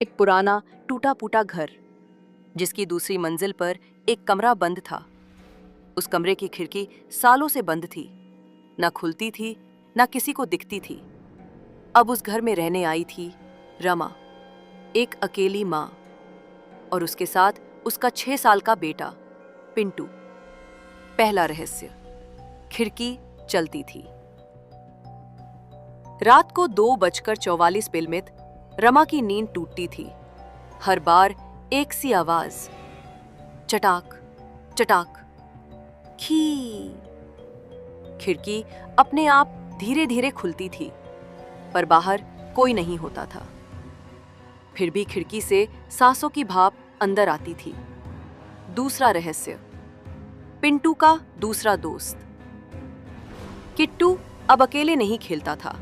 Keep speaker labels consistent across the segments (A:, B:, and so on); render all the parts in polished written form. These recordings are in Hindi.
A: एक पुराना टूटा फूटा घर जिसकी दूसरी मंजिल पर एक कमरा बंद था। उस कमरे की खिड़की सालों से बंद थी, ना खुलती थी ना किसी को दिखती थी। अब उस घर में रहने आई थी रमा, एक अकेली माँ, और उसके साथ उसका 6 साल का बेटा पिंटू। पहला रहस्य, खिड़की चलती थी। रात को 2:44 रमा की नींद टूटती थी। हर बार एक सी आवाज, चटाक चटाक, खी। खिड़की अपने आप धीरे धीरे खुलती थी, पर बाहर कोई नहीं होता था। फिर भी खिड़की से सांसों की भाप अंदर आती थी। दूसरा रहस्य, पिंटू का दूसरा दोस्त। किट्टू अब अकेले नहीं खेलता था।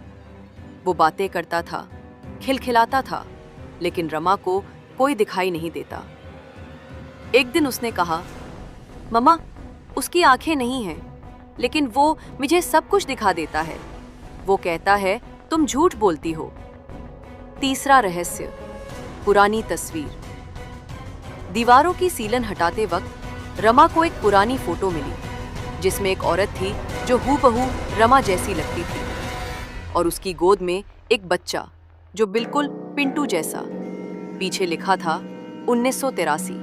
A: वो बातें करता था, खिलखिलाता था, लेकिन रमा को कोई दिखाई नहीं देता। एक दिन उसने कहा, मम्मा, उसकी आंखें नहीं हैं, लेकिन वो मुझे सब कुछ दिखा देता है। वो कहता है तुम झूठ बोलती हो। तीसरा रहस्य, पुरानी तस्वीर। दीवारों की सीलन हटाते वक्त रमा को एक पुरानी फोटो मिली, जिसमें एक औरत थी जो हूबहू रमा जैसी लगती थी, और उसकी गोद में एक बच्चा जो बिल्कुल पिंटू जैसा। पीछे लिखा था 1983,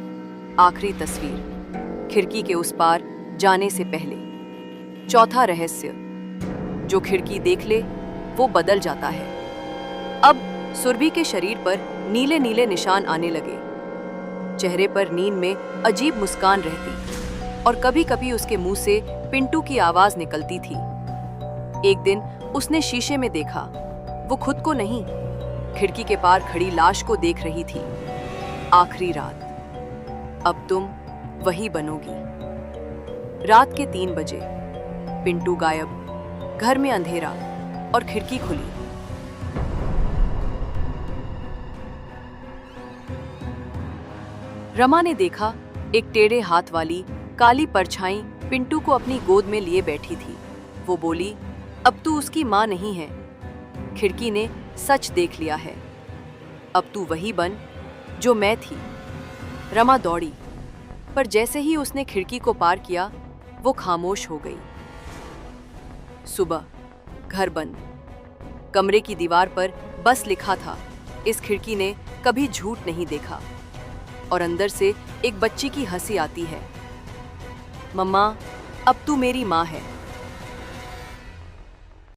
A: आखिरी तस्वीर, खिड़की के उस पार जाने से पहले। चौथा रहस्य, जो खिड़की देख ले वो बदल जाता है। अब सुरभि के शरीर पर नीले नीले निशान आने लगे। चेहरे पर नींद में अजीब मुस्कान रहती, और कभी कभी उसके मुंह से पिंटू की आवाज निकलती थी। एक दिन उसने शीशे में देखा, वो खुद को नहीं, खिड़की के पार खड़ी लाश को देख रही थी। आखिरी रात, अब तुम वही बनोगी। रात के 3 बजे, पिंटू गायब, घर में अंधेरा, और खिड़की खुली। रमा ने देखा एक टेढ़े हाथ वाली काली परछाई पिंटू को अपनी गोद में लिए बैठी थी। वो बोली, अब तू उसकी माँ नहीं है। खिड़की ने सच देख लिया है। अब तू वही बन जो मैं थी। रमा दौड़ी, पर जैसे ही उसने खिड़की को पार किया, वो खामोश हो गई। सुबह, घर बंद। कमरे की दीवार पर बस लिखा था, इस खिड़की ने कभी झूठ नहीं देखा। और अंदर से एक बच्ची की हंसी आती है, मम्मा, अब तू मेरी माँ है।